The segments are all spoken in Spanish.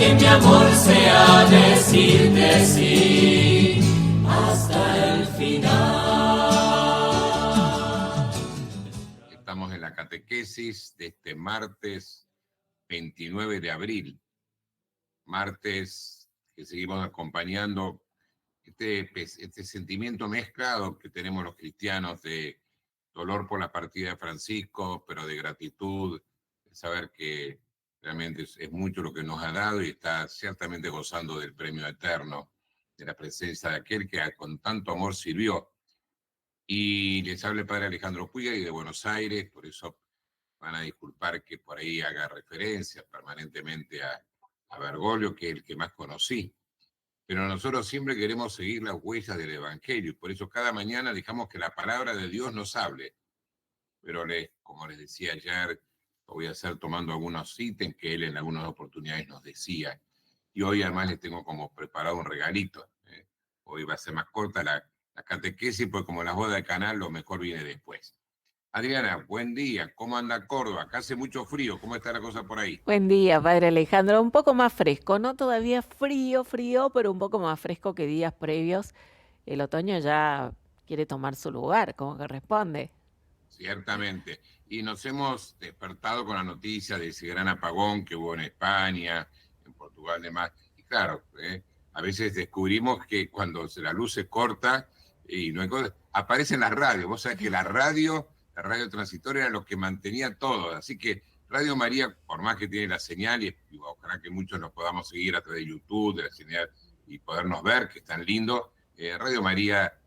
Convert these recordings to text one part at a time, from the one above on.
que mi amor sea decirte sí hasta el final. Estamos en la catequesis de este martes 29 de abril, martes que seguimos acompañando este sentimiento mezclado que tenemos los cristianos de dolor por la partida de Francisco, pero de gratitud, de saber que realmente es mucho lo que nos ha dado y está ciertamente gozando del premio eterno, de la presencia de aquel que con tanto amor sirvió. Y les habla el padre Alejandro Puig y de Buenos Aires, por eso van a disculpar que por ahí haga referencia permanentemente a Bergoglio, que es el que más conocí. Pero nosotros siempre queremos seguir las huellas del Evangelio y por eso cada mañana dejamos que la palabra de Dios nos hable. Pero como les decía ayer, lo voy a hacer tomando algunos ítems que él en algunas oportunidades nos decía. Y hoy además les tengo como preparado un regalito. Hoy va a ser más corta la catequesis, porque como la boda de canal, lo mejor viene después. Adriana, buen día. ¿Cómo anda Córdoba? Acá hace mucho frío. ¿Cómo está la cosa por ahí? Buen día, padre Alejandro. Un poco más fresco, no todavía frío, frío, pero un poco más fresco que días previos. El otoño ya quiere tomar su lugar, como que responde. Ciertamente. Y nos hemos despertado con la noticia de ese gran apagón que hubo en España, en Portugal, demás. Y claro, a veces descubrimos que cuando la luz se corta y no hay cosas, aparecen las radios. Vos sabés que la radio transitoria era lo que mantenía todo. Así que Radio María, por más que tiene la señal, y ojalá que muchos nos podamos seguir a través de YouTube, de la señal, y podernos ver, que es tan lindo, Radio María,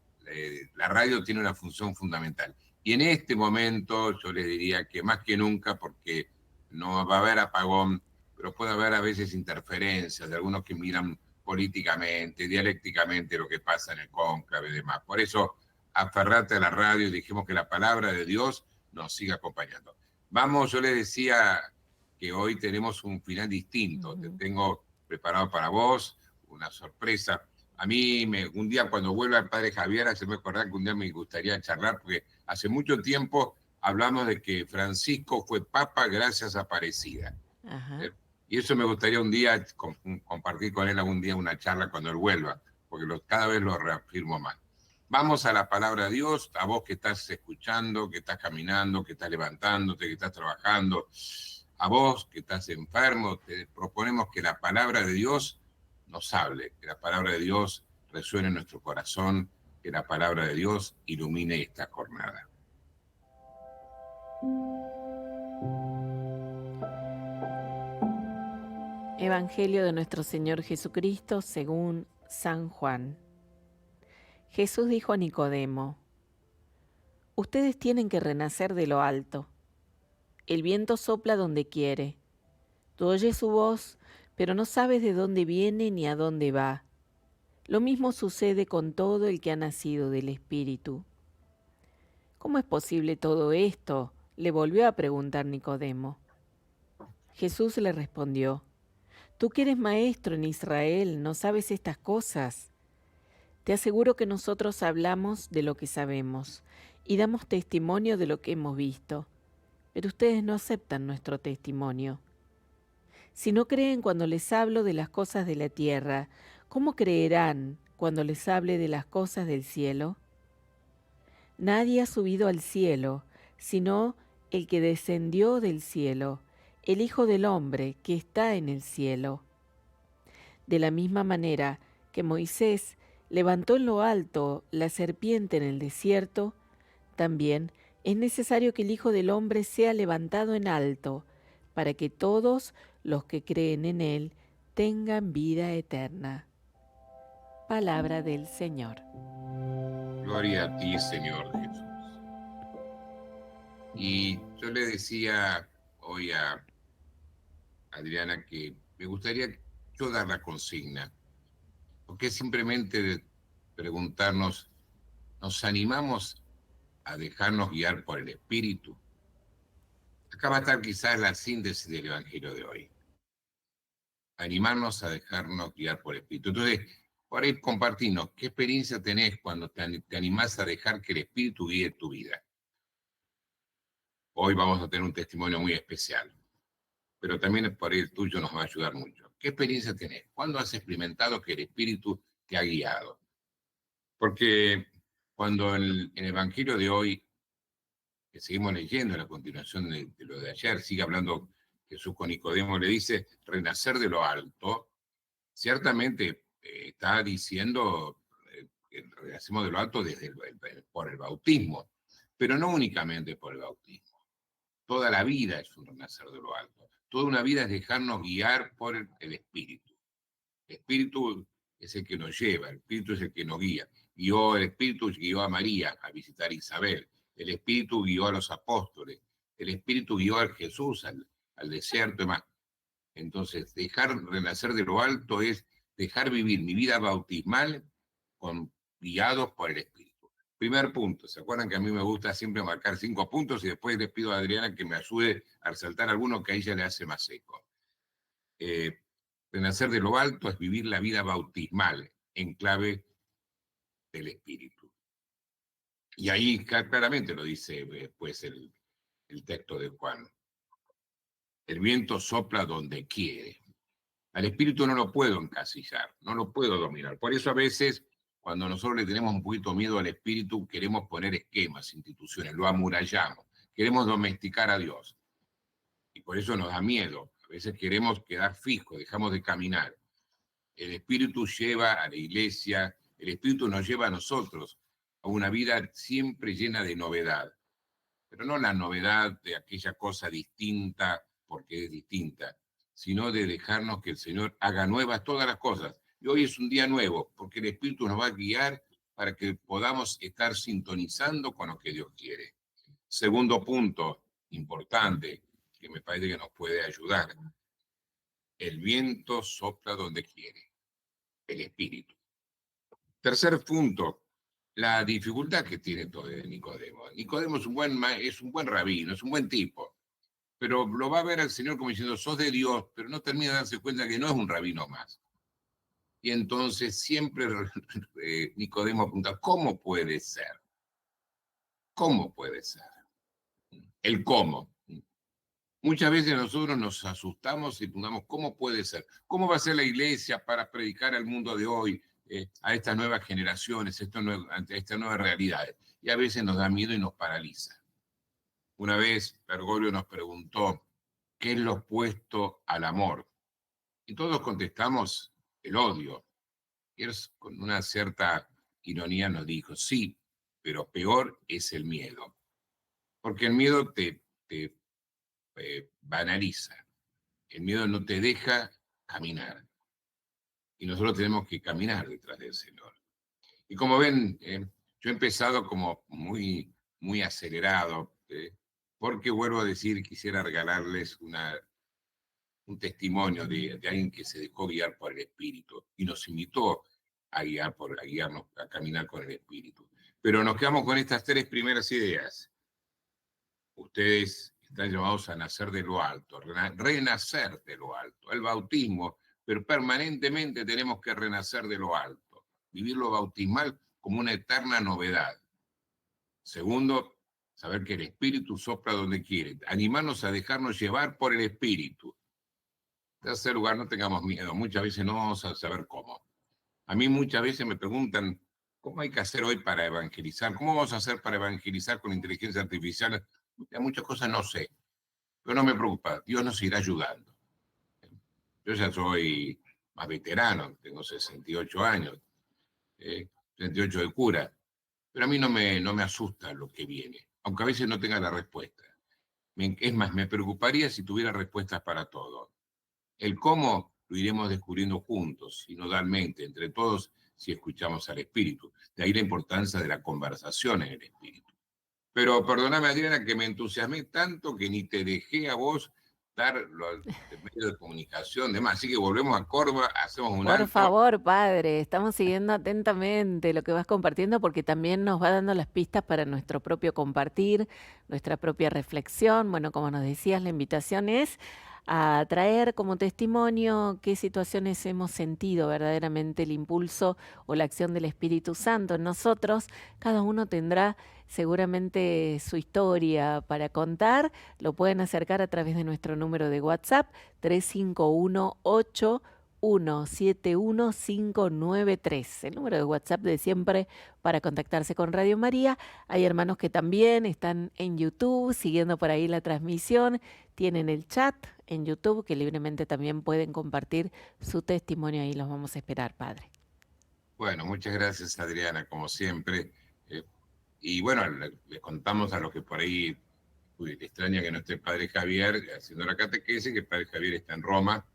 la radio tiene una función fundamental. Y en este momento yo les diría que más que nunca, porque no va a haber apagón, pero puede haber a veces interferencias de algunos que miran políticamente, dialécticamente lo que pasa en el cónclave y demás. Por eso, aferrate a la radio y dijimos que la palabra de Dios nos siga acompañando. Vamos, yo les decía que hoy tenemos un final distinto. Te tengo preparado para vos una sorpresa. A mí, un día cuando vuelva el padre Javier, se me acordar que un día me gustaría charlar, porque hace mucho tiempo hablamos de que Francisco fue papa gracias a Aparecida. Ajá. Y eso me gustaría un día compartir con él algún día una charla cuando él vuelva, porque cada vez lo reafirmo más. Vamos a la palabra de Dios, a vos que estás escuchando, que estás caminando, que estás levantándote, que estás trabajando, a vos que estás enfermo, te proponemos que la palabra de Dios nos hable, que la palabra de Dios resuene en nuestro corazón, que la palabra de Dios ilumine esta jornada. Evangelio de nuestro Señor Jesucristo según San Juan. Jesús dijo a Nicodemo: ustedes tienen que renacer de lo alto. El viento sopla donde quiere. Tú oyes su voz, pero no sabes de dónde viene ni a dónde va. Lo mismo sucede con todo el que ha nacido del Espíritu. ¿Cómo es posible todo esto?, le volvió a preguntar Nicodemo. Jesús le respondió: tú que eres maestro en Israel, ¿no sabes estas cosas? Te aseguro que nosotros hablamos de lo que sabemos y damos testimonio de lo que hemos visto, pero ustedes no aceptan nuestro testimonio. Si no creen cuando les hablo de las cosas de la tierra, ¿cómo creerán cuando les hable de las cosas del cielo? Nadie ha subido al cielo, sino el que descendió del cielo, el Hijo del Hombre que está en el cielo. De la misma manera que Moisés levantó en lo alto la serpiente en el desierto, también es necesario que el Hijo del Hombre sea levantado en alto, para que todos los que creen en él tengan vida eterna. Palabra del Señor. Gloria a ti, Señor Jesús. Y yo le decía hoy a Adriana que me gustaría yo dar la consigna, porque es simplemente de preguntarnos, ¿nos animamos a dejarnos guiar por el Espíritu? Acá va a estar quizás la síntesis del Evangelio de hoy. Animarnos a dejarnos guiar por el Espíritu. Entonces, por ahí compartirnos, ¿qué experiencia tenés cuando te animás a dejar que el Espíritu guíe tu vida? Hoy vamos a tener un testimonio muy especial, pero también por ahí el tuyo nos va a ayudar mucho. ¿Qué experiencia tenés? ¿Cuándo has experimentado que el Espíritu te ha guiado? Porque cuando en el Evangelio de hoy, que seguimos leyendo en la continuación de lo de ayer, sigue hablando Jesús con Nicodemo, le dice, renacer de lo alto, ciertamente está diciendo que renacemos de lo alto por el bautismo, pero no únicamente por el bautismo. Toda la vida es un renacer de lo alto. Toda una vida es dejarnos guiar por el Espíritu. El Espíritu es el que nos lleva, el Espíritu es el que nos guía. El Espíritu guió a María a visitar a Isabel. El Espíritu guió a los apóstoles. El Espíritu guió a Jesús al desierto y más. Entonces, dejar renacer de lo alto es dejar vivir mi vida bautismal guiados por el Espíritu. Primer punto, ¿se acuerdan que a mí me gusta siempre marcar 5 puntos y después les pido a Adriana que me ayude a resaltar alguno que a ella le hace más eco? Renacer de lo alto es vivir la vida bautismal en clave del Espíritu. Y ahí claramente lo dice pues el texto de Juan. El viento sopla donde quiere. Al Espíritu no lo puedo encasillar, no lo puedo dominar. Por eso a veces, cuando nosotros le tenemos un poquito miedo al Espíritu, queremos poner esquemas, instituciones, lo amurallamos, queremos domesticar a Dios. Y por eso nos da miedo. A veces queremos quedar fijos, dejamos de caminar. El Espíritu lleva a la iglesia, el Espíritu nos lleva a nosotros a una vida siempre llena de novedad. Pero no la novedad de aquella cosa distinta porque es distinta, sino de dejarnos que el Señor haga nuevas todas las cosas. Y hoy es un día nuevo, porque el Espíritu nos va a guiar para que podamos estar sintonizando con lo que Dios quiere. Segundo punto importante, que me parece que nos puede ayudar. El viento sopla donde quiere, el Espíritu. Tercer punto, la dificultad que tiene todo de Nicodemo. Nicodemo es un buen rabino, es un buen tipo, pero lo va a ver al Señor como diciendo, sos de Dios, pero no termina de darse cuenta que no es un rabino más. Y entonces siempre Nicodemo pregunta, ¿cómo puede ser? ¿Cómo puede ser? El cómo. Muchas veces nosotros nos asustamos y preguntamos, ¿cómo puede ser? ¿Cómo va a ser la iglesia para predicar al mundo de hoy, a estas nuevas generaciones, ante estas nuevas realidades? Y a veces nos da miedo y nos paraliza. Una vez Bergoglio nos preguntó, ¿qué es lo opuesto al amor? Y todos contestamos, el odio. Y él con una cierta ironía nos dijo, sí, pero peor es el miedo. Porque el miedo te banaliza. El miedo no te deja caminar. Y nosotros tenemos que caminar detrás del Señor. Y como ven, yo he empezado como muy, muy acelerado, porque vuelvo a decir, quisiera regalarles un testimonio de alguien que se dejó guiar por el Espíritu y nos invitó a guiarnos, a caminar con el Espíritu. Pero nos quedamos con estas 3 primeras ideas. Ustedes están llamados a nacer de lo alto, renacer de lo alto. El bautismo, pero permanentemente tenemos que renacer de lo alto. Vivir lo bautismal como una eterna novedad. Segundo, saber que el Espíritu sopla donde quiere. Animarnos a dejarnos llevar por el Espíritu. En tercer lugar, no tengamos miedo. Muchas veces no vamos a saber cómo. A mí muchas veces me preguntan, ¿cómo hay que hacer hoy para evangelizar? ¿Cómo vamos a hacer para evangelizar con inteligencia artificial? Muchas cosas no sé, pero no me preocupa. Dios nos irá ayudando. Yo ya soy más veterano, tengo 68 años, 38 de cura, pero a mí no me asusta lo que viene, aunque a veces no tenga la respuesta. Es más, me preocuparía si tuviera respuestas para todo. El cómo lo iremos descubriendo juntos, sinodalmente, entre todos, si escuchamos al Espíritu. De ahí la importancia de la conversación en el Espíritu. Pero perdóname, Adriana, que me entusiasmé tanto que ni te dejé a vos dar los medios de comunicación, demás. Así que volvemos a Córdoba, hacemos un Por alto. favor, padre, estamos siguiendo atentamente lo que vas compartiendo porque también nos va dando las pistas para nuestro propio compartir, nuestra propia reflexión. Bueno, como nos decías, la invitación es a traer como testimonio qué situaciones hemos sentido verdaderamente el impulso o la acción del Espíritu Santo en nosotros. Cada uno tendrá seguramente su historia para contar. Lo pueden acercar a través de nuestro número de WhatsApp 351-8171593, el número de WhatsApp de siempre para contactarse con Radio María. Hay hermanos que también están en YouTube siguiendo por ahí la transmisión, tienen el chat en YouTube que libremente también pueden compartir su testimonio, ahí los vamos a esperar, Padre. Bueno, muchas gracias, Adriana, como siempre. Y bueno, le contamos a los que por ahí le extraña que no esté el Padre Javier haciendo la catequesis, que el Padre Javier está en Roma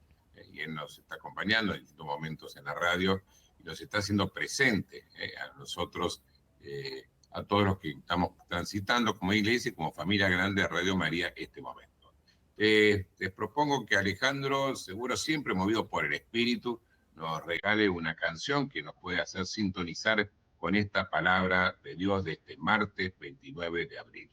y él nos está acompañando en distintos momentos en la radio y nos está haciendo presente a nosotros, a todos los que estamos transitando como iglesia y como familia grande de Radio María este momento. Les propongo que Alejandro, seguro siempre movido por el Espíritu, nos regale una canción que nos puede hacer sintonizar con esta palabra de Dios de este martes 29 de abril.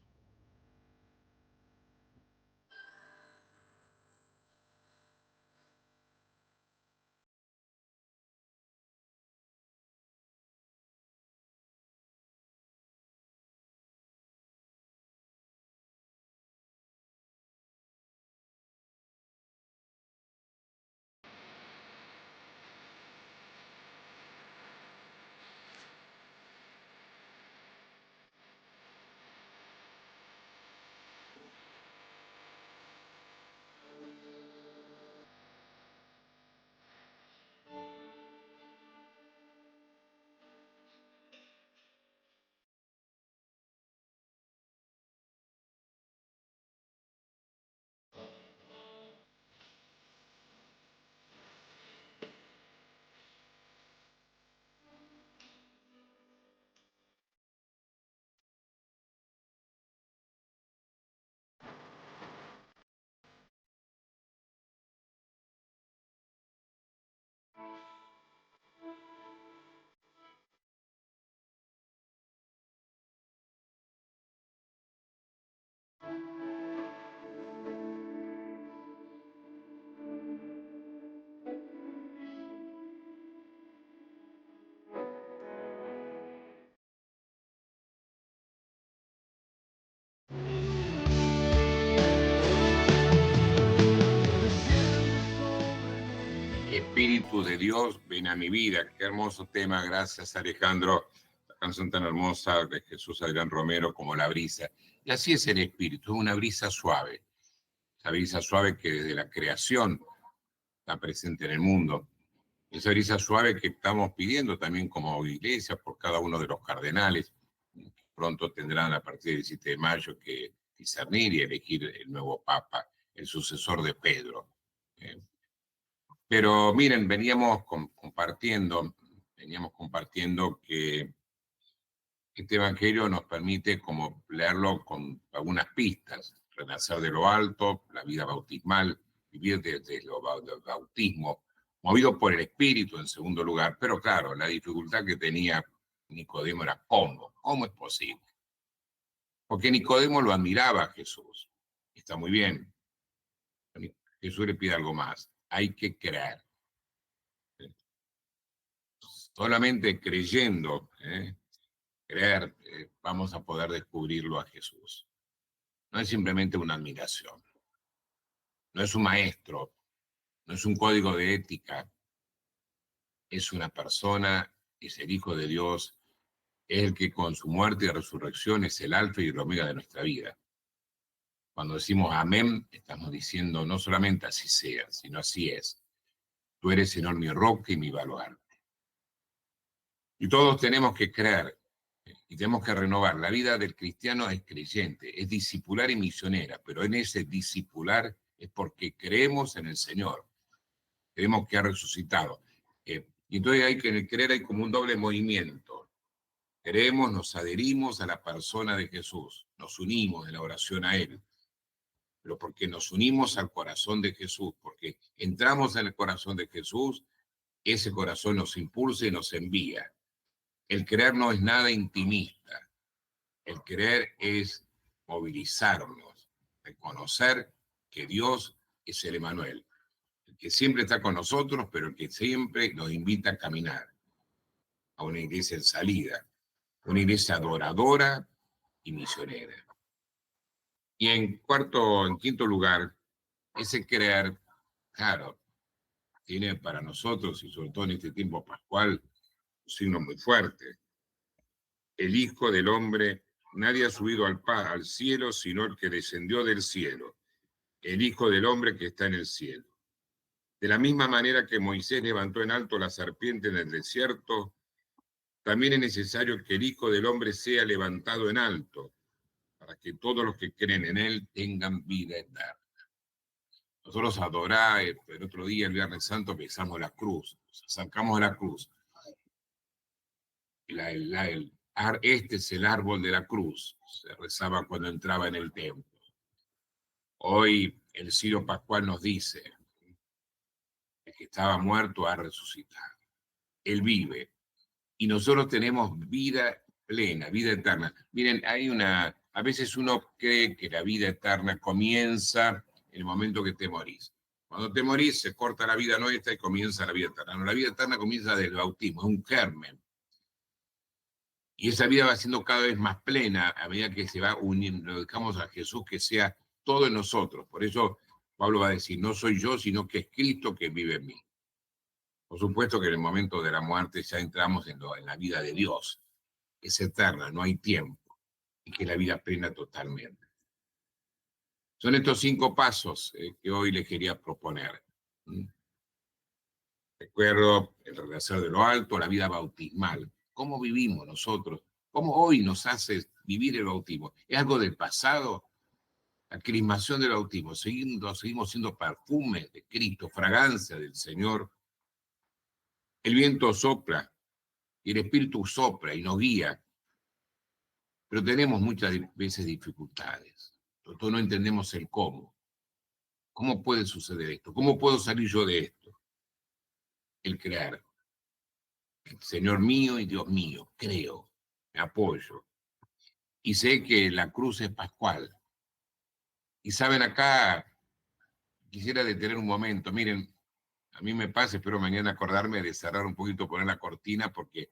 Espíritu de Dios, ven a mi vida. Qué hermoso tema, gracias Alejandro. La canción tan hermosa de Jesús Adrián Romero como La brisa. Y así es el Espíritu, es una brisa suave. Esa brisa suave que desde la creación está presente en el mundo. Esa brisa suave que estamos pidiendo también como iglesia por cada uno de los cardenales. Pronto tendrán a partir del 17 de mayo que discernir y elegir el nuevo Papa, el sucesor de Pedro. Pero miren, veníamos compartiendo que este evangelio nos permite como leerlo con algunas pistas, renacer de lo alto, la vida bautismal, vivir desde el bautismo, movido por el Espíritu en segundo lugar. Pero claro, la dificultad que tenía Nicodemo era ¿cómo es posible? Porque Nicodemo lo admiraba a Jesús. Está muy bien. Jesús le pide algo más. Hay que creer. Solamente creyendo, creer, vamos a poder descubrirlo a Jesús. No es simplemente una admiración. No es un maestro. No es un código de ética. Es una persona, es el Hijo de Dios. Es el que con su muerte y resurrección es el alfa y el omega de nuestra vida. Cuando decimos amén, estamos diciendo no solamente así sea, sino así es. Tú eres, Señor, mi roca y mi baluarte. Y todos tenemos que creer y tenemos que renovar. La vida del cristiano es creyente, es discipular y misionera, pero en ese discipular es porque creemos en el Señor, creemos que ha resucitado. Y entonces en el creer hay como un doble movimiento. Creemos, nos adherimos a la persona de Jesús, nos unimos en la oración a Él, pero porque nos unimos al corazón de Jesús, porque entramos en el corazón de Jesús, ese corazón nos impulsa y nos envía. El creer no es nada intimista. El creer es movilizarnos, reconocer que Dios es el Emanuel, el que siempre está con nosotros, pero el que siempre nos invita a caminar a una iglesia en salida, una iglesia adoradora y misionera. Y en quinto lugar, ese creer, claro, tiene para nosotros, y sobre todo en este tiempo pascual, un signo muy fuerte. El Hijo del Hombre, nadie ha subido al cielo, sino el que descendió del cielo, el Hijo del Hombre que está en el cielo. De la misma manera que Moisés levantó en alto la serpiente en el desierto, también es necesario que el Hijo del Hombre sea levantado en alto, para que todos los que creen en él tengan vida eterna. Nosotros el otro día, el Viernes Santo, besamos la cruz, nos acercamos a la cruz. Este es el árbol de la cruz, se rezaba cuando entraba en el templo. Hoy el Cirio Pascual nos dice, el que estaba muerto ha resucitado. Él vive. Y nosotros tenemos vida plena, vida eterna. Miren, a veces uno cree que la vida eterna comienza en el momento que te morís. Cuando te morís se corta la vida nuestra y comienza la vida eterna. No, la vida eterna comienza desde el bautismo, es un germen. Y esa vida va siendo cada vez más plena a medida que se va uniendo, lo dejamos a Jesús que sea todo en nosotros. Por eso Pablo va a decir, no soy yo, sino que es Cristo que vive en mí. Por supuesto que en el momento de la muerte ya entramos en la vida de Dios. Es eterna, no hay tiempo. Y que la vida plena totalmente. Son estos 5 pasos que hoy les quería proponer. Recuerdo el renacer de lo alto, la vida bautismal. ¿Cómo vivimos nosotros? ¿Cómo hoy nos hace vivir el bautismo? ¿Es algo del pasado? La crismación del bautismo. Seguimos siendo perfumes de Cristo, fragancia del Señor. El viento sopla y el Espíritu sopla y nos guía. Pero tenemos muchas veces dificultades. Nosotros no entendemos el cómo. ¿Cómo puede suceder esto? ¿Cómo puedo salir yo de esto? El creer. Señor mío y Dios mío, creo, me apoyo. Y sé que la cruz es pascual. Y saben, acá quisiera detener un momento. Miren, a mí me pasa, espero mañana acordarme de cerrar un poquito, poner la cortina, porque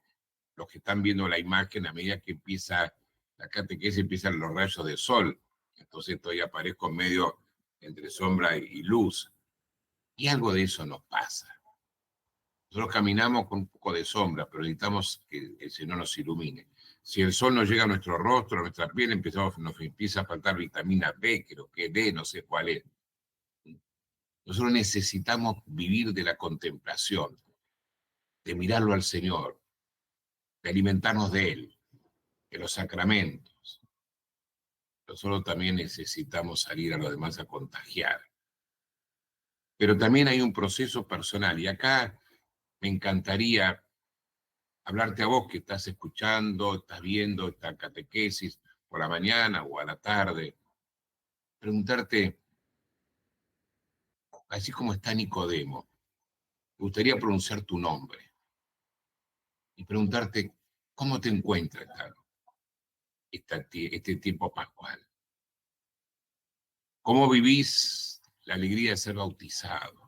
los que están viendo la imagen, a medida que empieza la catequesis, empiezan los rayos de sol. Entonces todavía aparezco en medio entre sombra y luz. Y algo de eso nos pasa. Nosotros caminamos con un poco de sombra, pero necesitamos que el Señor nos ilumine. Si el sol no llega a nuestro rostro, a nuestra piel, nos empieza a faltar vitamina B, creo que D, no sé cuál es. Nosotros necesitamos vivir de la contemplación, de mirarlo al Señor, de alimentarnos de Él, de los sacramentos. Nosotros también necesitamos salir a los demás a contagiar. Pero también hay un proceso personal, y acá me encantaría hablarte a vos que estás escuchando, estás viendo esta catequesis por la mañana o a la tarde, preguntarte, así como está Nicodemo, me gustaría pronunciar tu nombre y preguntarte cómo te encuentras este tiempo pascual. ¿Cómo vivís la alegría de ser bautizado?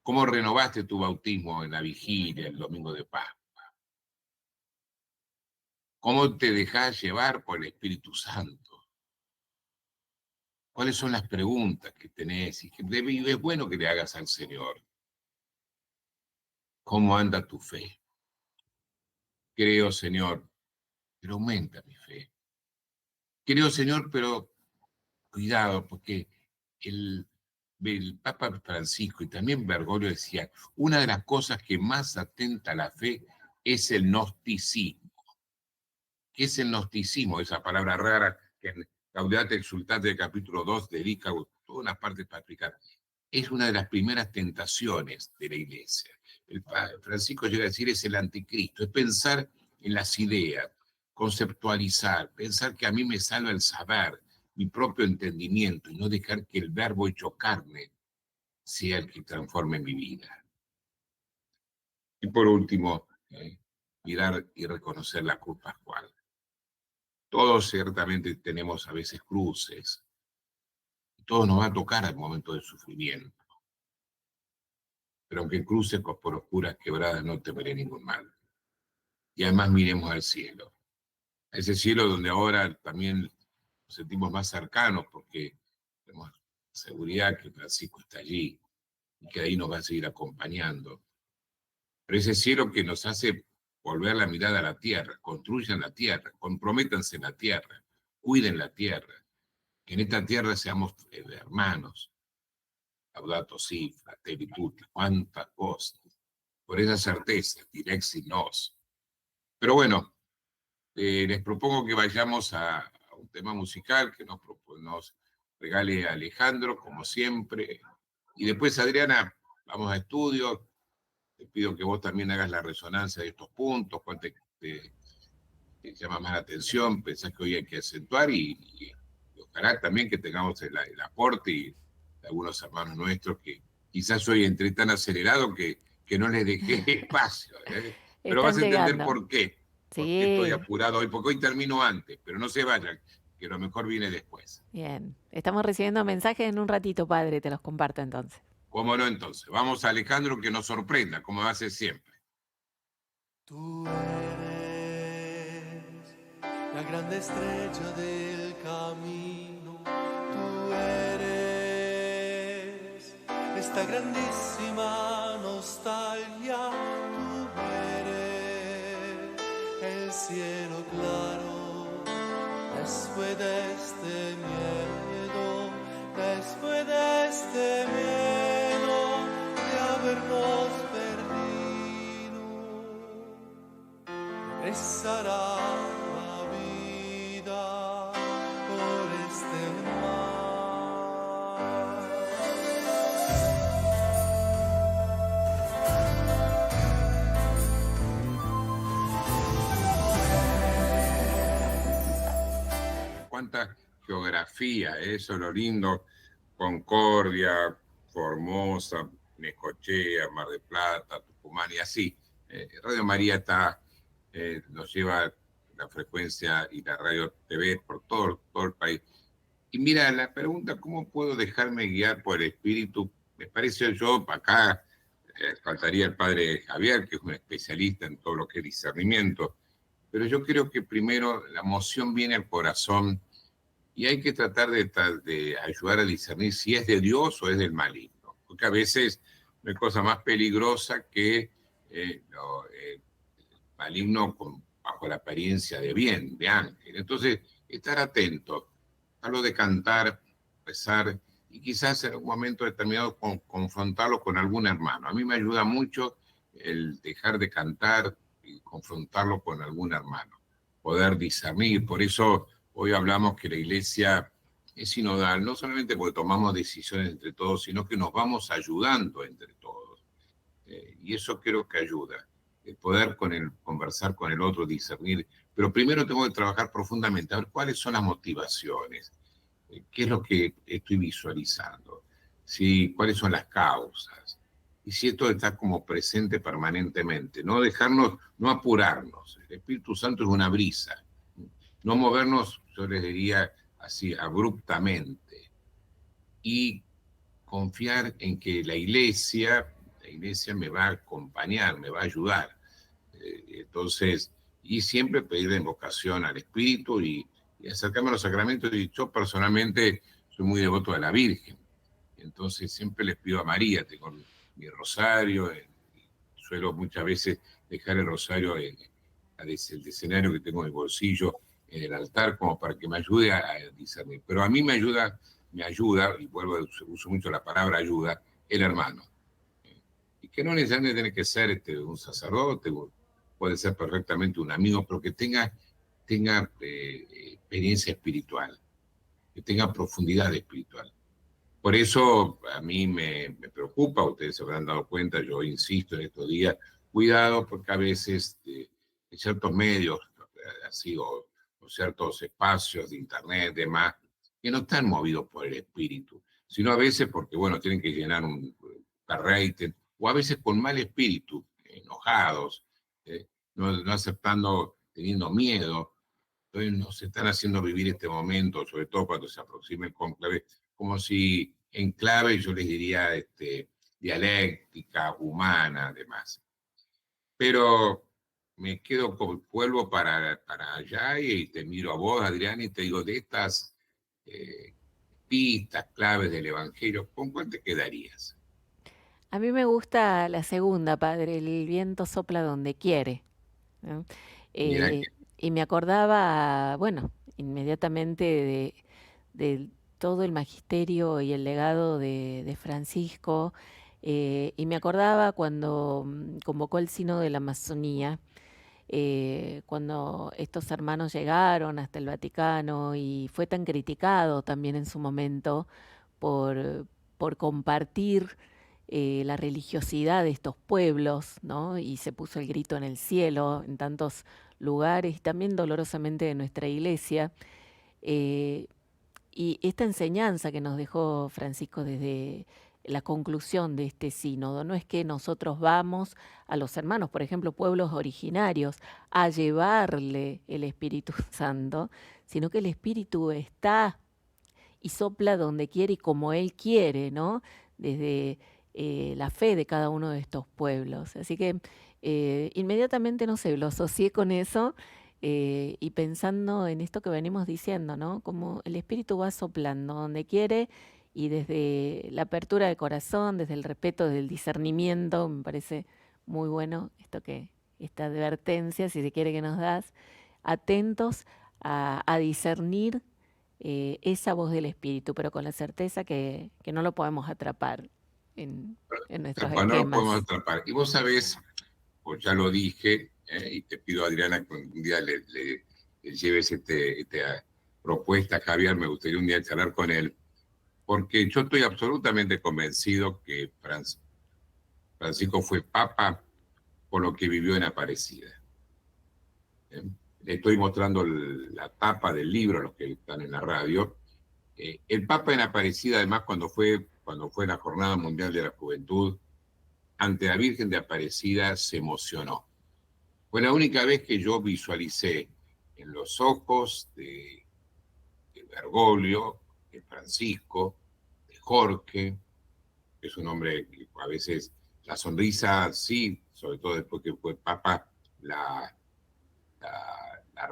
¿Cómo renovaste tu bautismo en la vigilia, el domingo de Pascua? ¿Cómo te dejás llevar por el Espíritu Santo? ¿Cuáles son las preguntas que tenés y que es bueno que le hagas al Señor? ¿Cómo anda tu fe? Creo, Señor, pero aumenta mi fe. Creo, Señor, pero cuidado, porque el Papa Francisco y también Bergoglio decía, una de las cosas que más atenta a la fe es el gnosticismo. ¿Qué es el gnosticismo? Esa palabra rara que en Gaudete Exultate del capítulo 2 dedica toda una parte para explicar. Es una de las primeras tentaciones de la Iglesia. El Francisco llega a decir es el anticristo, es pensar en las ideas, conceptualizar, pensar que a mí me salva el saber, mi propio entendimiento, y no dejar que el verbo hecho carne sea el que transforme mi vida. Y por último, mirar y reconocer la cruz pascual. Todos ciertamente tenemos a veces cruces. Todo nos va a tocar al momento del sufrimiento. Pero aunque cruce por oscuras quebradas, no temeré ningún mal. Y además miremos al cielo. A ese cielo donde ahora también nos sentimos más cercanos porque tenemos seguridad que Francisco está allí y que ahí nos va a seguir acompañando. Pero ese cielo que nos hace volver la mirada a la tierra, construyan la tierra, comprométanse en la tierra, cuiden la tierra, que en esta tierra seamos hermanos. Laudato si, fratelli tutti, cuántas cosas. Por esa certeza, direxi nos. Pero bueno, les propongo que vayamos a un tema musical que nos regale Alejandro, como siempre. Y después, Adriana, vamos a estudios. Te pido que vos también hagas la resonancia de estos puntos, cuál te llama más la atención, pensás que hoy hay que acentuar y ojalá también que tengamos el aporte y de algunos hermanos nuestros que quizás hoy entré tan acelerado que no les dejé espacio. Pero Están vas a entender llegando. por qué estoy Sí, apurado hoy, porque hoy termino antes, pero no se vayan, que lo mejor viene después. bien. Estamos recibiendo mensajes en un ratito, padre, te los comparto entonces. ¿Cómo no entonces? Vamos a Alejandro que nos sorprenda, como hace siempre. Tú eres la grande estrella del camino. Tú eres esta grandísima nostalgia. Tú eres el cielo claro después de este miedo, después de este miedo de habernos perdido. Regresará la vida por este mar. Cuánta geografía, eso es lo lindo. Concordia, Formosa, Necochea, Mar del Plata, Tucumán y así. Radio María nos lleva la frecuencia y la radio TV por todo el país. Y mira, la pregunta, ¿cómo puedo dejarme guiar por el Espíritu? Me parece yo, acá faltaría el padre Javier, que es un especialista en todo lo que es discernimiento, pero yo creo que primero la emoción viene al corazón y hay que tratar de ayudar a discernir si es de Dios o es del maligno, porque a veces no hay cosa más peligrosa que maligno bajo la apariencia de bien, de ángel. Entonces, estar atento, hablo de cantar, rezar, y quizás en algún momento determinado confrontarlo con algún hermano. A mí me ayuda mucho el dejar de cantar y confrontarlo con algún hermano, poder discernir. Por eso hoy hablamos que la iglesia es sinodal, no solamente porque tomamos decisiones entre todos, sino que nos vamos ayudando entre todos. Y eso creo que ayuda, poder conversar con el otro, discernir. Pero primero tengo que trabajar profundamente, a ver cuáles son las motivaciones, qué es lo que estoy visualizando, cuáles son las causas, y si esto está como presente permanentemente. No dejarnos, no apurarnos. El Espíritu Santo es una brisa. No movernos, yo les diría así, abruptamente. Y confiar en que la iglesia me va a acompañar, me va a ayudar. Entonces, y siempre pedir la invocación al Espíritu y acercarme a los sacramentos. Y yo personalmente soy muy devoto de la Virgen. Entonces siempre les pido a María, tengo mi rosario, suelo muchas veces dejar el rosario el escenario que tengo en el bolsillo, en el altar, como para que me ayude a discernir. Pero a mí me ayuda, y vuelvo, uso mucho la palabra ayuda, el hermano. Y que no necesariamente tiene que ser un sacerdote, puede ser perfectamente un amigo, pero que tenga experiencia espiritual, que tenga profundidad espiritual. Por eso a mí me preocupa, ustedes se habrán dado cuenta, yo insisto en estos días, cuidado porque a veces de ciertos medios, así, o ciertos espacios de internet, demás, que no están movidos por el espíritu, sino a veces porque, bueno, tienen que llenar un rating, o a veces con mal espíritu, enojados, no aceptando, teniendo miedo. Entonces nos están haciendo vivir este momento, sobre todo cuando se aproxima el cónclave, como si en clave yo les diría dialéctica, humana, además. Pero me quedo con, vuelvo para allá y te miro a vos, Adrián, y te digo, de estas pistas, claves del Evangelio, ¿con cuál te quedarías? A mí me gusta la segunda, padre, el viento sopla donde quiere, ¿no? Mira que, Y me acordaba, bueno, inmediatamente de todo el magisterio y el legado de Francisco, y me acordaba cuando convocó el Sínodo de la Amazonía, cuando estos hermanos llegaron hasta el Vaticano y fue tan criticado también en su momento por compartir la religiosidad de estos pueblos, ¿no? Y se puso el grito en el cielo en tantos lugares y también dolorosamente de nuestra iglesia. Eh, y esta enseñanza que nos dejó Francisco desde la conclusión de este sínodo, no es que nosotros vamos a los hermanos, por ejemplo, pueblos originarios, a llevarle el Espíritu Santo, sino que el Espíritu está y sopla donde quiere y como Él quiere, ¿no? Desde la fe de cada uno de estos pueblos. Así que inmediatamente, no sé, lo asocié con eso y pensando en esto que venimos diciendo, ¿no? Como el Espíritu va soplando donde quiere y desde la apertura del corazón, desde el respeto, desde el discernimiento, me parece muy bueno esta advertencia, si se quiere, que nos das, atentos a discernir esa voz del Espíritu, pero con la certeza que no lo podemos atrapar en, en nuestros no lo podemos esquemas. atrapar. Y vos sabés, pues ya lo dije, y te pido, Adriana, que un día le lleves esta propuesta a Javier, me gustaría un día charlar con él, porque yo estoy absolutamente convencido que Francisco fue papa por lo que vivió en Aparecida. ¿Eh? Le estoy mostrando la tapa del libro a los que están en la radio. El Papa en Aparecida, además, cuando fue la Jornada Mundial de la Juventud, ante la Virgen de Aparecida se emocionó. Fue la única vez que yo visualicé en los ojos de Bergoglio, de Francisco, de Jorge, que es un hombre que a veces la sonrisa, sí, sobre todo después que fue Papa, la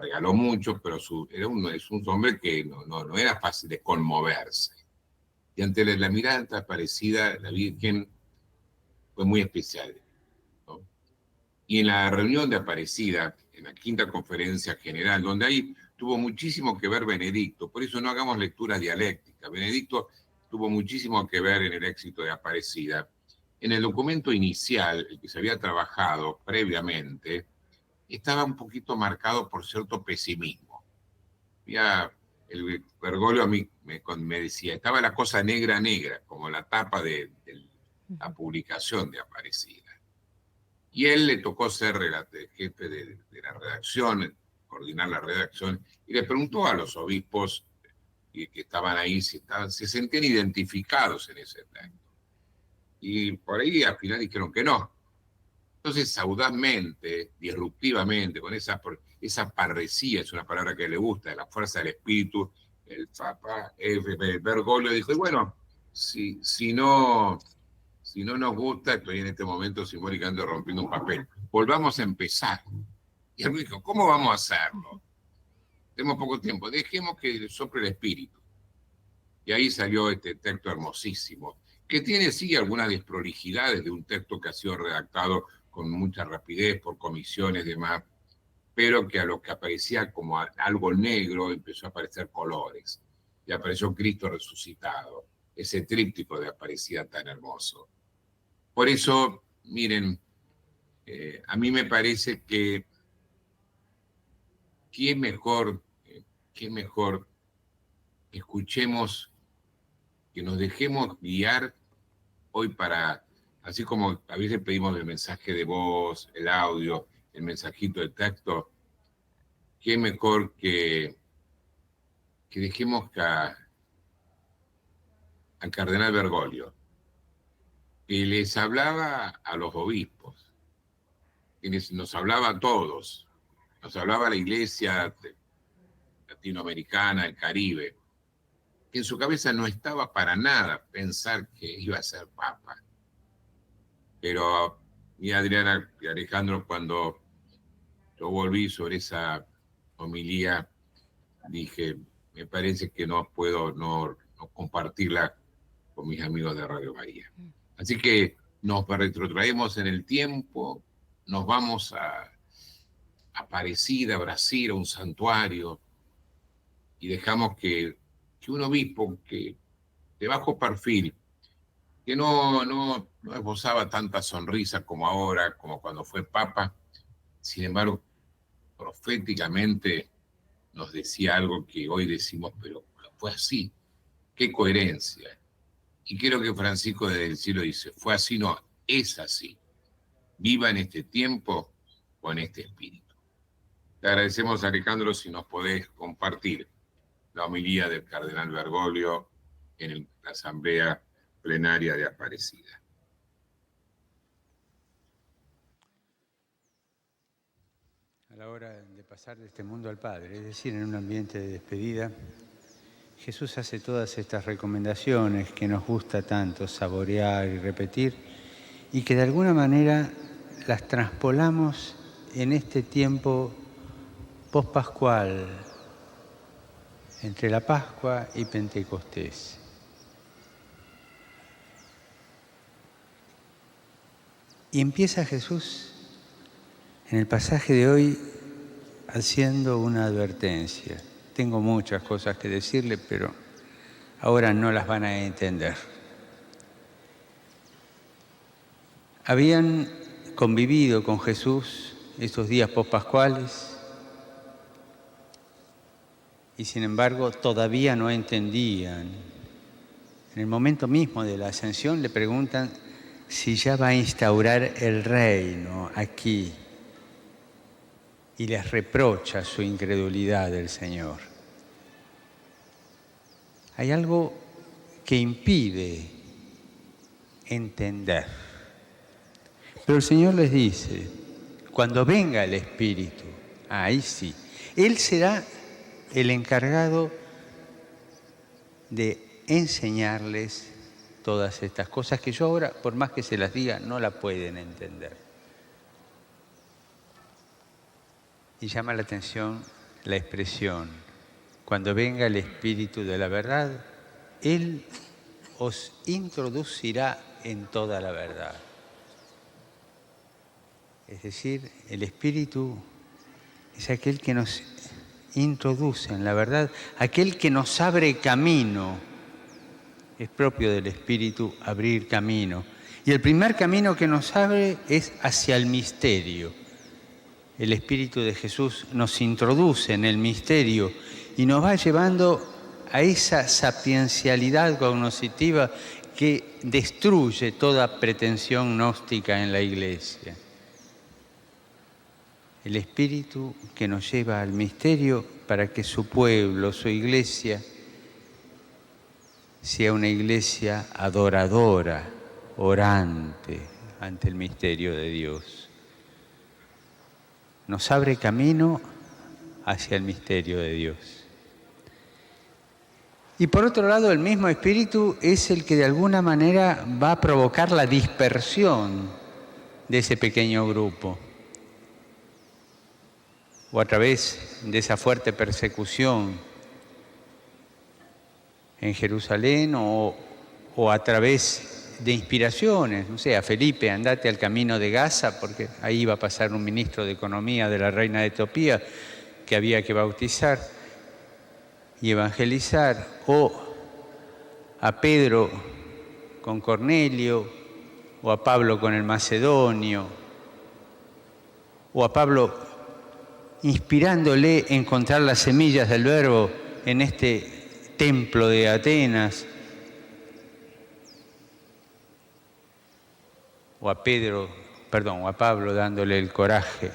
regaló mucho, pero es un hombre que no era fácil de conmoverse. Y ante la mirada Aparecida, la Virgen fue muy especial, ¿no? Y en la reunión de Aparecida, en la quinta conferencia general, donde ahí tuvo muchísimo que ver Benedicto, por eso no hagamos lecturas dialécticas. Benedicto tuvo muchísimo que ver en el éxito de Aparecida. En el documento inicial, el que se había trabajado previamente, estaba un poquito marcado por cierto pesimismo. Ya el Bergoglio a mí me decía, estaba la cosa negra, como la tapa de la publicación de Aparecida. Y él le tocó ser el jefe de la redacción, coordinar la redacción, y le preguntó a los obispos que estaban ahí si se sentían identificados en ese texto. Y por ahí al final dijeron que no. Entonces, audazmente, disruptivamente, con esa parresía, es una palabra que le gusta, de la fuerza del espíritu, el Papa Bergoglio dijo, y bueno, si no nos gusta, estoy en este momento simbólicamente rompiendo un papel, volvamos a empezar. Y él dijo, ¿cómo vamos a hacerlo? Tenemos poco tiempo, dejemos que sople el espíritu. Y ahí salió este texto hermosísimo, que tiene sí algunas desprolijidades de un texto que ha sido redactado con mucha rapidez por comisiones y demás, pero que a lo que aparecía como algo negro empezó a aparecer colores. Y apareció Cristo resucitado, ese tríptico de Aparecida tan hermoso. Por eso, miren, a mí me parece que qué mejor escuchemos, que nos dejemos guiar hoy para, así como a veces pedimos el mensaje de voz, el audio, el mensajito de texto, qué mejor que dejemos al cardenal Bergoglio, que les hablaba a los obispos, que nos hablaba a todos, nos hablaba a la iglesia latinoamericana, el Caribe, en su cabeza no estaba para nada pensar que iba a ser papa. Pero y Adriana y Alejandro, cuando yo volví sobre esa homilía, dije, me parece que no puedo no compartirla con mis amigos de Radio Bahía. Así que nos retrotraemos en el tiempo, nos vamos a Aparecida, Brasil, a un santuario, y dejamos que un obispo que de bajo perfil, que no esbozaba tanta sonrisa como ahora, como cuando fue papa, sin embargo, proféticamente nos decía algo que hoy decimos, pero fue así, qué coherencia. Y creo que Francisco desde el cielo dice, fue así, no, es así. Viva en este tiempo con este espíritu. Te agradecemos, Alejandro, si nos podés compartir la homilía del cardenal Bergoglio en la asamblea plenaria de Aparecida. A la hora de pasar de este mundo al Padre, es decir, en un ambiente de despedida, Jesús hace todas estas recomendaciones que nos gusta tanto saborear y repetir, y que de alguna manera las traspolamos en este tiempo pospascual, entre la Pascua y Pentecostés. Y empieza Jesús en el pasaje de hoy haciendo una advertencia. Tengo muchas cosas que decirle, pero ahora no las van a entender. Habían convivido con Jesús estos días pospascuales y sin embargo todavía no entendían. En el momento mismo de la ascensión le preguntan si ya va a instaurar el reino aquí, y les reprocha su incredulidad del Señor. Hay algo que impide entender. Pero el Señor les dice, cuando venga el Espíritu, ahí sí, Él será el encargado de enseñarles todas estas cosas que yo ahora, por más que se las diga, no la pueden entender. Y llama la atención la expresión, cuando venga el Espíritu de la verdad, Él os introducirá en toda la verdad. Es decir, el Espíritu es aquel que nos introduce en la verdad, aquel que nos abre camino. Es propio del Espíritu abrir camino. Y el primer camino que nos abre es hacia el misterio. El Espíritu de Jesús nos introduce en el misterio y nos va llevando a esa sapiencialidad cognoscitiva que destruye toda pretensión gnóstica en la Iglesia. El Espíritu que nos lleva al misterio para que su pueblo, su Iglesia, sea una Iglesia adoradora, orante ante el misterio de Dios. Nos abre camino hacia el misterio de Dios. Y por otro lado, el mismo Espíritu es el que de alguna manera va a provocar la dispersión de ese pequeño grupo. O a través de esa fuerte persecución en Jerusalén o a través de inspiraciones, no sé, a Felipe, andate al camino de Gaza, porque ahí iba a pasar un ministro de Economía de la reina de Etiopía que había que bautizar y evangelizar, o a Pedro con Cornelio, o a Pablo con el macedonio, o a Pablo inspirándole encontrar las semillas del verbo en este templo de Atenas, o a Pablo dándole el coraje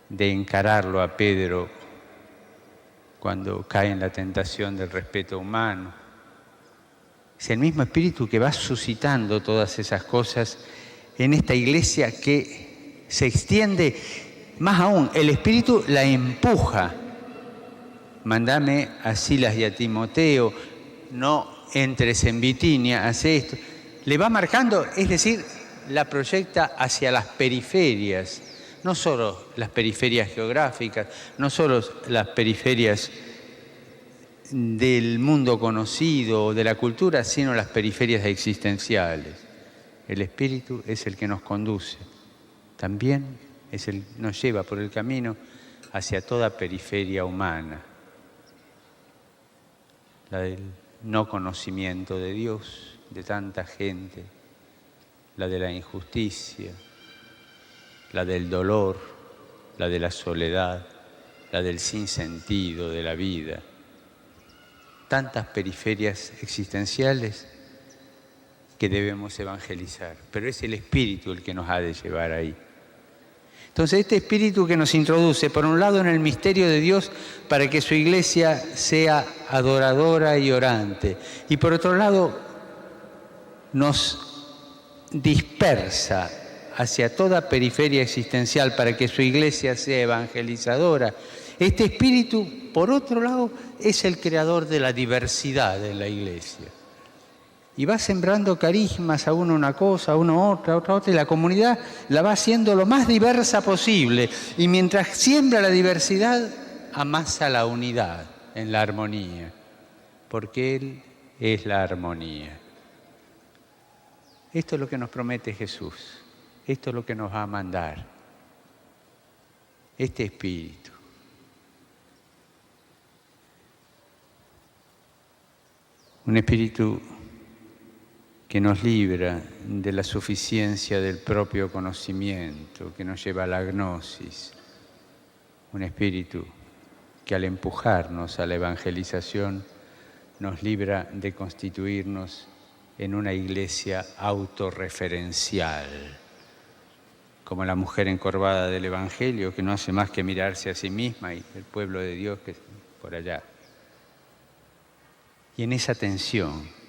de encararlo a Pedro cuando cae en la tentación del respeto humano. Es el mismo Espíritu que va suscitando todas esas cosas en esta Iglesia que se extiende. Más aún, el Espíritu la empuja mandame a Silas y a Timoteo, no entres en Bitinia, hace esto. Le va marcando, es decir, la proyecta hacia las periferias, no solo las periferias geográficas, no solo las periferias del mundo conocido o de la cultura, sino las periferias existenciales. El Espíritu es el que nos conduce, también nos lleva por el camino hacia toda periferia humana, la del no conocimiento de Dios, de tanta gente, la de la injusticia, la del dolor, la de la soledad, la del sinsentido de la vida. Tantas periferias existenciales que debemos evangelizar, pero es el Espíritu el que nos ha de llevar ahí. Entonces, este Espíritu que nos introduce, por un lado, en el misterio de Dios para que su iglesia sea adoradora y orante, y por otro lado, nos dispersa hacia toda periferia existencial para que su iglesia sea evangelizadora. Este Espíritu, por otro lado, es el creador de la diversidad en la iglesia. Y va sembrando carismas, a uno una cosa, a uno otra, a otra, y la comunidad la va haciendo lo más diversa posible. Y mientras siembra la diversidad, amasa la unidad en la armonía, porque Él es la armonía. Esto es lo que nos promete Jesús, esto es lo que nos va a mandar, este Espíritu. Un Espíritu que nos libra de la suficiencia del propio conocimiento, que nos lleva a la gnosis. Un Espíritu que al empujarnos a la evangelización nos libra de constituirnos en una iglesia autorreferencial, como la mujer encorvada del Evangelio, que no hace más que mirarse a sí misma y el pueblo de Dios que es por allá. Y en esa tensión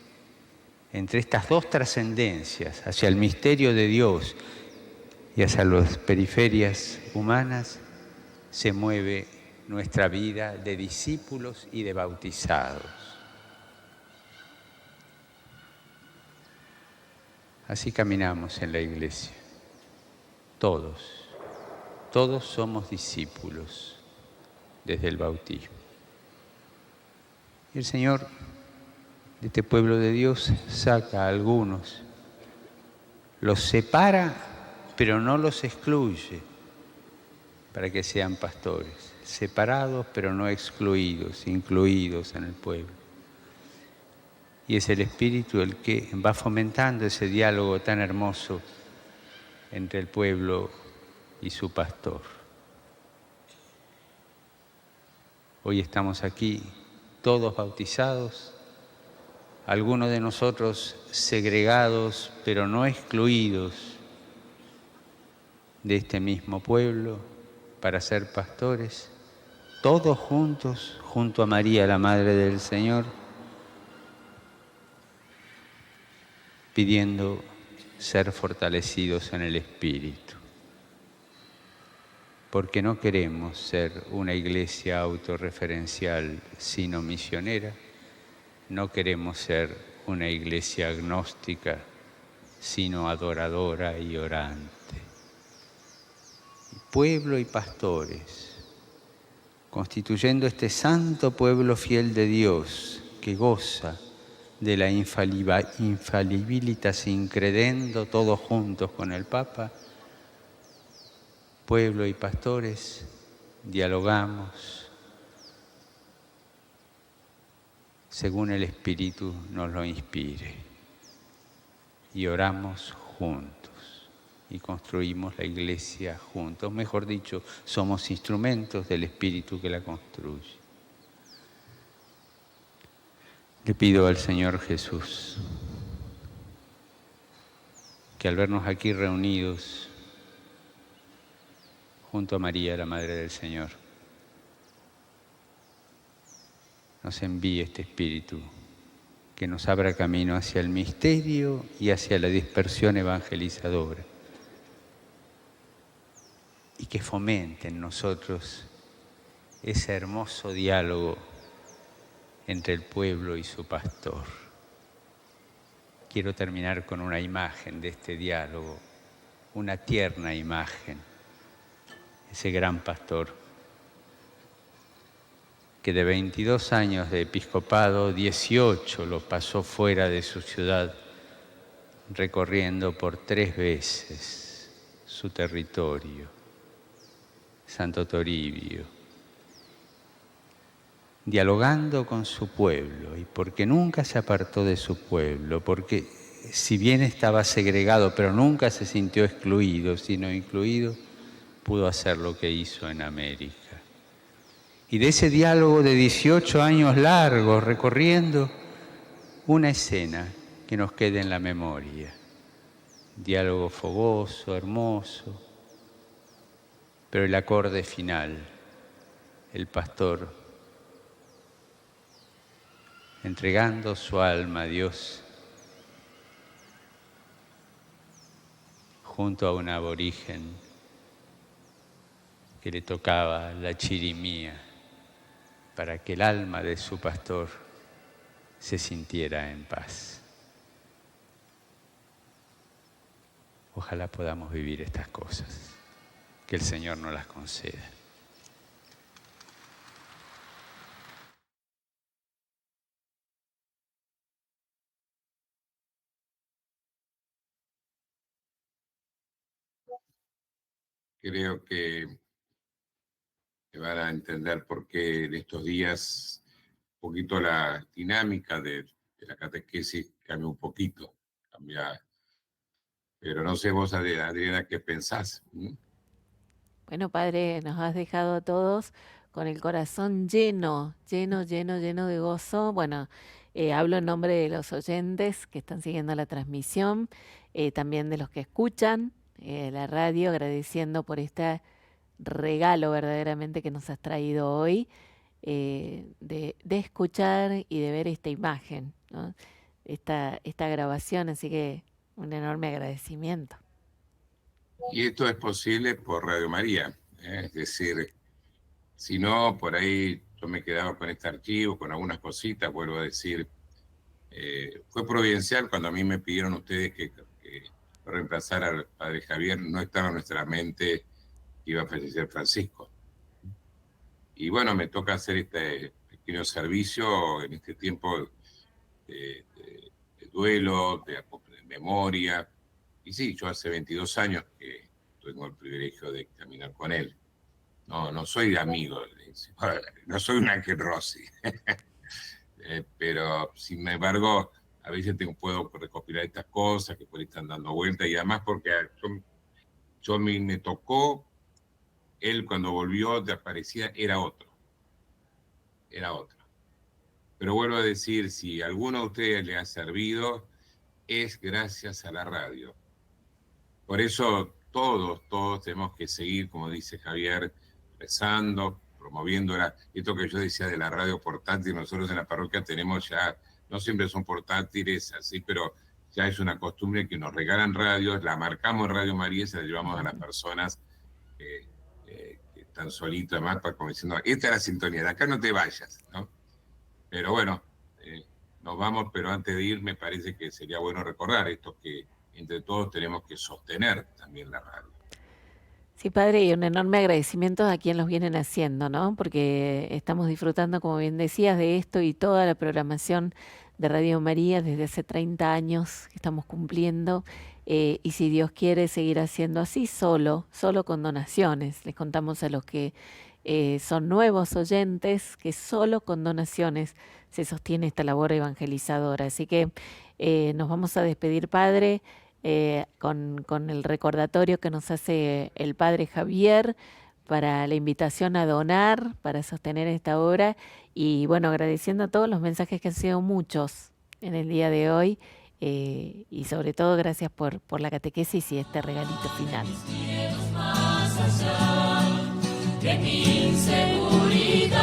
entre estas dos trascendencias, hacia el misterio de Dios y hacia las periferias humanas, se mueve nuestra vida de discípulos y de bautizados. Así caminamos en la iglesia, todos somos discípulos desde el bautismo. Y el Señor de este pueblo de Dios saca a algunos, los separa, pero no los excluye para que sean pastores, separados pero no excluidos, incluidos en el pueblo. Y es el Espíritu el que va fomentando ese diálogo tan hermoso entre el pueblo y su pastor. Hoy estamos aquí todos bautizados, algunos de nosotros segregados, pero no excluidos de este mismo pueblo para ser pastores, todos juntos, junto a María, la Madre del Señor, pidiendo ser fortalecidos en el Espíritu. Porque no queremos ser una iglesia autorreferencial, sino misionera. No queremos ser una iglesia agnóstica, sino adoradora y orante. Pueblo y pastores, constituyendo este santo pueblo fiel de Dios, que goza de la infalibilitas incredendo, todos juntos con el Papa. Pueblo y pastores, dialogamos según el Espíritu nos lo inspire y oramos juntos y construimos la iglesia juntos. Mejor dicho, somos instrumentos del Espíritu que la construye. Le pido al Señor Jesús que al vernos aquí reunidos junto a María, la Madre del Señor, nos envíe este Espíritu que nos abra camino hacia el misterio y hacia la dispersión evangelizadora, y que fomente en nosotros ese hermoso diálogo entre el pueblo y su pastor. Quiero terminar con una imagen de este diálogo, una tierna imagen. Ese gran pastor que de 22 años de episcopado, 18 lo pasó fuera de su ciudad, recorriendo por 3 veces su territorio, Santo Toribio, dialogando con su pueblo, y porque nunca se apartó de su pueblo, porque si bien estaba segregado, pero nunca se sintió excluido, sino incluido, pudo hacer lo que hizo en América. Y de ese diálogo de 18 años largos recorriendo, una escena que nos quede en la memoria. Diálogo fogoso, hermoso, pero el acorde final, el pastor entregando su alma a Dios junto a un aborigen que le tocaba la chirimía para que el alma de su pastor se sintiera en paz. Ojalá podamos vivir estas cosas, que el Señor nos las conceda. Creo que van a entender por qué en estos días un poquito la dinámica de la catequesis cambia un poquito, cambia. Pero no sé vos, Adriana, ¿qué pensás? Bueno, Padre, nos has dejado a todos con el corazón lleno, lleno, lleno, lleno de gozo. Bueno, hablo en nombre de los oyentes que están siguiendo la transmisión, también de los que escuchan la radio, agradeciendo por este regalo verdaderamente que nos has traído hoy, de escuchar y de ver esta imagen, ¿no? Esta grabación, así que un enorme agradecimiento. Y esto es posible por Radio María, es decir, si no, por ahí yo me quedaba con este archivo, con algunas cositas, vuelvo a decir, fue providencial cuando a mí me pidieron ustedes que reemplazara al Padre Javier, no estaba en nuestra mente que iba a fallecer Francisco. Y bueno, me toca hacer este pequeño servicio en este tiempo de duelo, de memoria. Y sí, yo hace 22 años que tengo el privilegio de caminar con él. No soy amigo, no soy un Ángel Rossi. Pero, sin embargo, a veces puedo recopilar estas cosas que por ahí están dando vueltas, y además porque me tocó, él cuando volvió de aparecida era otro. Pero vuelvo a decir, si a alguno de ustedes le ha servido, es gracias a la radio. Por eso todos tenemos que seguir, como dice Javier, rezando, promoviéndola. Esto que yo decía de la radio portátil, nosotros en la parroquia tenemos ya, no siempre son portátiles así, pero ya es una costumbre que nos regalan radios, la marcamos en Radio María y se la llevamos a las personas que están solitas, además, como diciendo, esta es la sintonía, de acá no te vayas, ¿no? Pero bueno, nos vamos, pero antes de ir me parece que sería bueno recordar esto, que entre todos tenemos que sostener también la radio. Sí, Padre, y un enorme agradecimiento a quienes los vienen haciendo, ¿no? Porque estamos disfrutando, como bien decías, de esto y toda la programación de Radio María desde hace 30 años que estamos cumpliendo, y si Dios quiere seguir haciendo así, solo con donaciones. Les contamos a los que son nuevos oyentes que solo con donaciones se sostiene esta labor evangelizadora. Así que nos vamos a despedir, Padre, con el recordatorio que nos hace el Padre Javier para la invitación a donar, para sostener esta obra, y bueno, agradeciendo a todos los mensajes que han sido muchos en el día de hoy, y sobre todo gracias por la catequesis y este regalito final. Más allá de mi inseguridad.